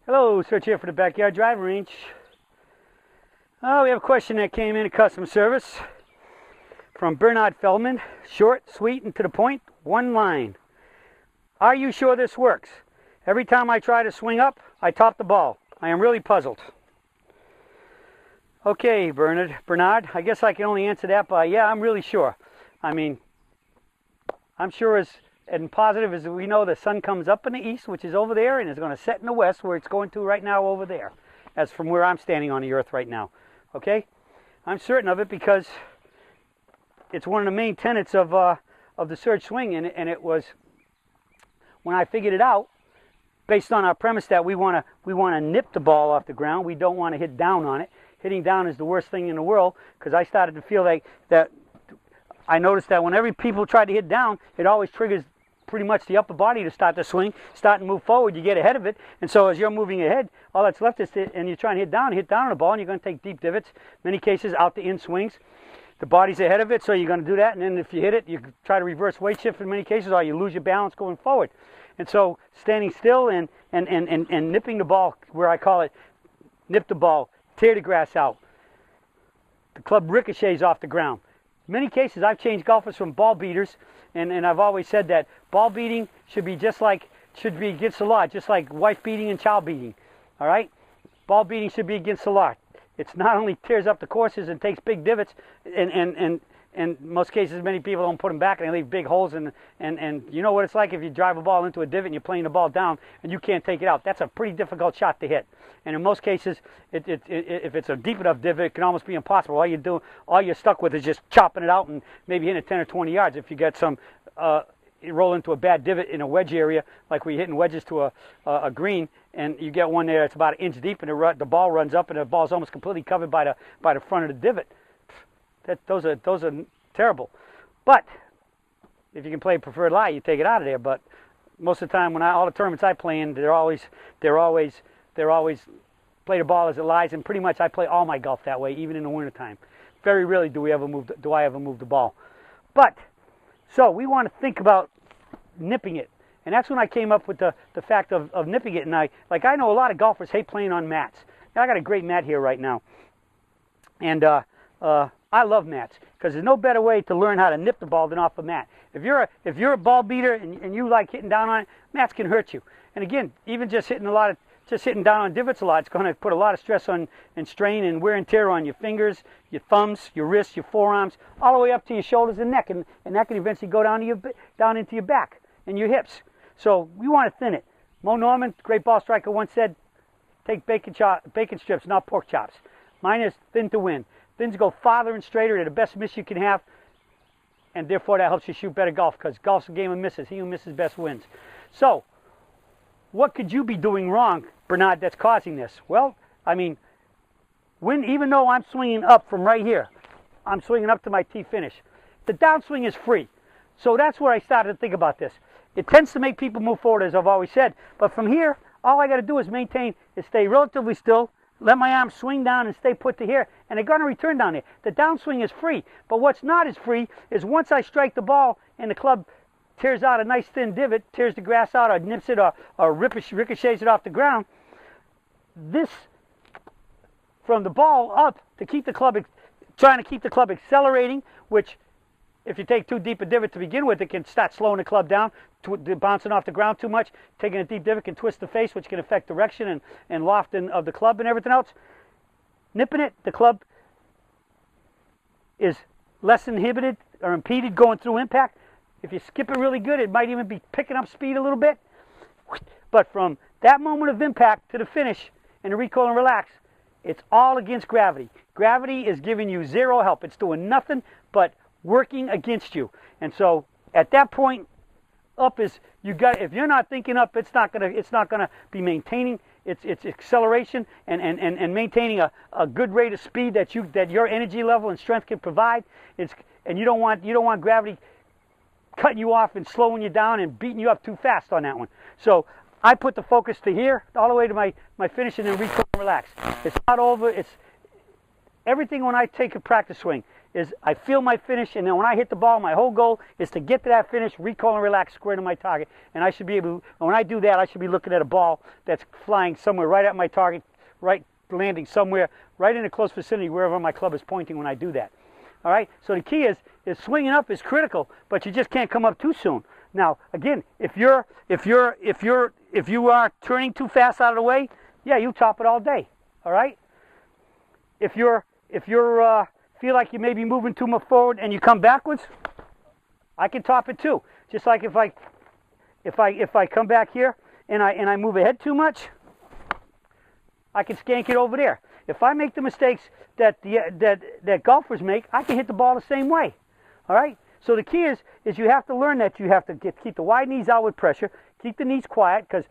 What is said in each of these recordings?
Hello, Search here for the Backyard Driving Range. Oh, we have a question that came in at customer service from Bernard Feldman. Short, sweet, and to the point, one line. Are you sure this works? Every time I try to swing up, I top the ball. I am really puzzled. Okay, Bernard, I guess I can only answer that by, yeah, I'm really sure. I mean, I'm sure as and positive as we know the sun comes up in the east, which is over there, and is going to set in the west, where it's going to right now over there, as from where I'm standing on the earth right now. Okay? I'm certain of it because it's one of the main tenets of the Surge swing, and it was, when I figured it out, based on our premise that we want to nip the ball off the ground, we don't want to hit down on it. Hitting down is the worst thing in the world, because I started to feel like that. I noticed that whenever people try to hit down, it always triggers pretty much the upper body to start to swing, start to move forward. You get ahead of it, and so as you're moving ahead, all that's left is and you're trying to hit down on the ball, and you're going to take deep divots. Many cases out to in swings. The body's ahead of it, so you're going to do that, and then if you hit it, you try to reverse weight shift in many cases, or you lose your balance going forward. And so standing still and nipping the ball, where I call it nip the ball, tear the grass out. The club ricochets off the ground. In many cases, I've changed golfers from ball beaters, and I've always said that ball beating should be against the law, just like wife beating and child beating. All right, ball beating should be against the law. It's not only tears up the courses and takes big divots, and in most cases, many people don't put them back and they leave big holes. And you know what it's like if you drive a ball into a divot and you're playing the ball down and you can't take it out. That's a pretty difficult shot to hit. And in most cases, if it's a deep enough divot, it can almost be impossible. All you're stuck with is just chopping it out and maybe hitting it 10 or 20 yards. If you get some, you roll into a bad divot in a wedge area, like we're hitting wedges to a green, and you get one there that's about an inch deep, and the ball runs up, and the ball's almost completely covered by the front of the divot. Those are terrible. But if you can play preferred lie, you take it out of there. But most of the time, all the tournaments I play in, they're always play the ball as it lies, and pretty much I play all my golf that way, even in the wintertime. Very rarely do I ever move the ball. But so we want to think about nipping it, and that's when I came up with the fact of nipping it. And I know a lot of golfers hate playing on mats. Now, I got a great mat here right now, and I love mats because there's no better way to learn how to nip the ball than off a mat. If you're a ball beater and you like hitting down on it, mats can hurt you. And again, even just hitting down on divots a lot, it's going to put a lot of stress on and strain and wear and tear on your fingers, your thumbs, your wrists, your forearms, all the way up to your shoulders and neck, and that can eventually go down into your back and your hips. So we want to thin it. Mo Norman, great ball striker, once said, "Take bacon strips, not pork chops." Mine is thin to win. Thins go farther and straighter. They're the best miss you can have, and therefore that helps you shoot better golf, because golf's a game of misses. He who misses best wins. So, what could you be doing wrong, Bernard, that's causing this? Well, I mean, even though I'm swinging up from right here, I'm swinging up to my tee finish. The downswing is free. So that's where I started to think about this. It tends to make people move forward, as I've always said. But from here, all I got to do is stay relatively still, let my arms swing down and stay put to here, and they're going to return down there. The downswing is free, but what's not as free is once I strike the ball and the club tears out a nice thin divot, tears the grass out, or nips it, or ricochets it off the ground, this, from the ball up, to keep the club, trying to keep the club accelerating, which, if you take too deep a divot to begin with, it can start slowing the club down, bouncing off the ground too much. Taking a deep divot can twist the face, which can affect direction and loft of the club and everything else. Nipping it, the club is less inhibited or impeded going through impact. If you skip it really good, it might even be picking up speed a little bit. But from that moment of impact to the finish and the recoil and relax, it's all against gravity. Gravity is giving you zero help. It's doing nothing but working against you. And so at that point, up is if you're not thinking up, it's not gonna be maintaining its acceleration and maintaining a good rate of speed that your energy level and strength can provide. And you don't want gravity cutting you off and slowing you down and beating you up too fast on that one. So I put the focus to here, all the way to my finish, and then recoil and relax. It's not over. It's everything when I take a practice swing. is I feel my finish, and then when I hit the ball, my whole goal is to get to that finish, recoil and relax, square to my target. And I should be able to, when I do that, I should be looking at a ball that's flying somewhere right at my target, right, landing somewhere right in a close vicinity wherever my club is pointing when I do that. All right, so the key is swinging up is critical, but you just can't come up too soon. Now, again, if you are turning too fast out of the way, yeah, you top it all day. All right. If you're feel like you may be moving too much forward and you come backwards, I can top it too. Just like if I come back here and I move ahead too much, I can skank it over there. If I make the mistakes that golfers make, I can hit the ball the same way. All right. So the key is you have to learn that you have to keep the wide knees out with pressure, keep the knees quiet, because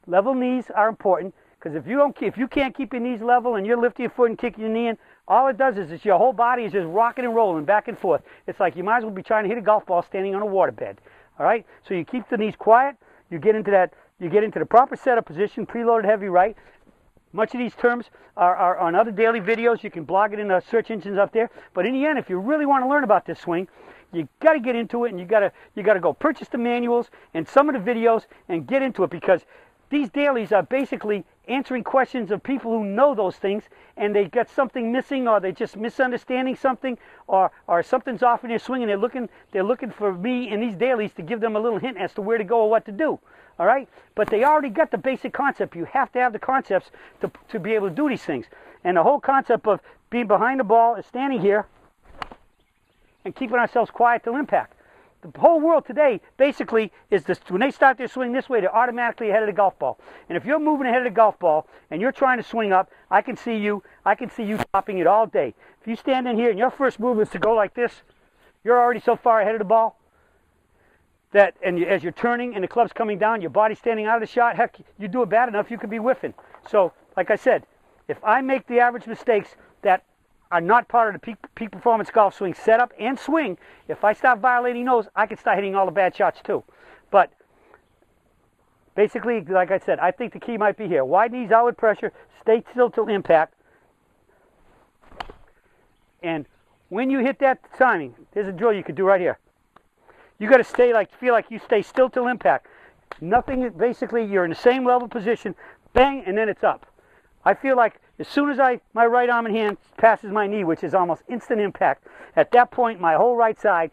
level knees are important. Because if you can't keep your knees level and you're lifting your foot and kicking your knee in, all it does is your whole body is just rocking and rolling back and forth. It's like you might as well be trying to hit a golf ball standing on a waterbed. All right. So you keep the knees quiet. You get into the proper setup position, preloaded heavy right. Much of these terms are on other daily videos. You can blog it in the search engines up there. But in the end, if you really want to learn about this swing, you got to get into it, and you got to go purchase the manuals and some of the videos and get into it, because these dailies are basically answering questions of people who know those things, and they got something missing, or they're just misunderstanding something, or something's off in their swing, and they're looking for me in these dailies to give them a little hint as to where to go or what to do. All right, but they already got the basic concept. You have to have the concepts to be able to do these things. And the whole concept of being behind the ball is standing here and keeping ourselves quiet till impact. The whole world today basically is this: when they start their swing this way, they're automatically ahead of the golf ball. And if you're moving ahead of the golf ball and you're trying to swing up, I can see you topping it all day. If you stand in here and your first move is to go like this, you're already so far ahead of the ball that, as you're turning and the club's coming down, your body's standing out of the shot, heck, you do it bad enough, you could be whiffing. So, like I said, if I make the average mistakes that are not part of the peak performance golf swing setup and swing, if I start violating those, I can start hitting all the bad shots too. But basically, like I said, I think the key might be here. Wide knees, outward pressure, stay still till impact. And when you hit that timing, there's a drill you could do right here. You got to feel like you stay still till impact. Nothing, basically, you're in the same level position, bang, and then it's up. I feel like as soon as my right arm and hand passes my knee, which is almost instant impact, at that point, my whole right side,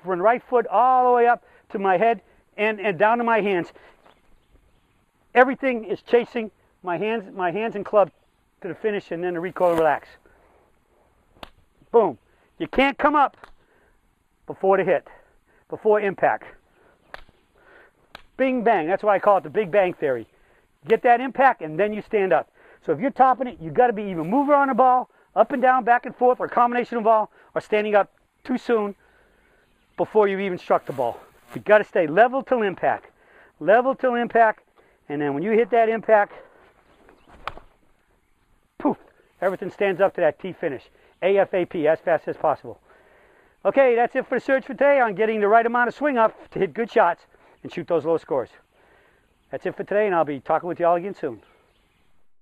from the right foot all the way up to my head and down to my hands, everything is chasing my hands and club to the finish, and then the recoil and relax. Boom. You can't come up before the hit, before impact. Bing, bang. That's why I call it the Big Bang Theory. Get that impact, and then you stand up. So if you're topping it, you've got to be either mover on the ball, up and down, back and forth, or a combination of all, or standing up too soon before you even struck the ball. You've got to stay level till impact. Level till impact, and then when you hit that impact, poof, everything stands up to that T finish. AFAP, as fast as possible. Okay, that's it for the search for today on getting the right amount of swing up to hit good shots and shoot those low scores. That's it for today, and I'll be talking with you all again soon.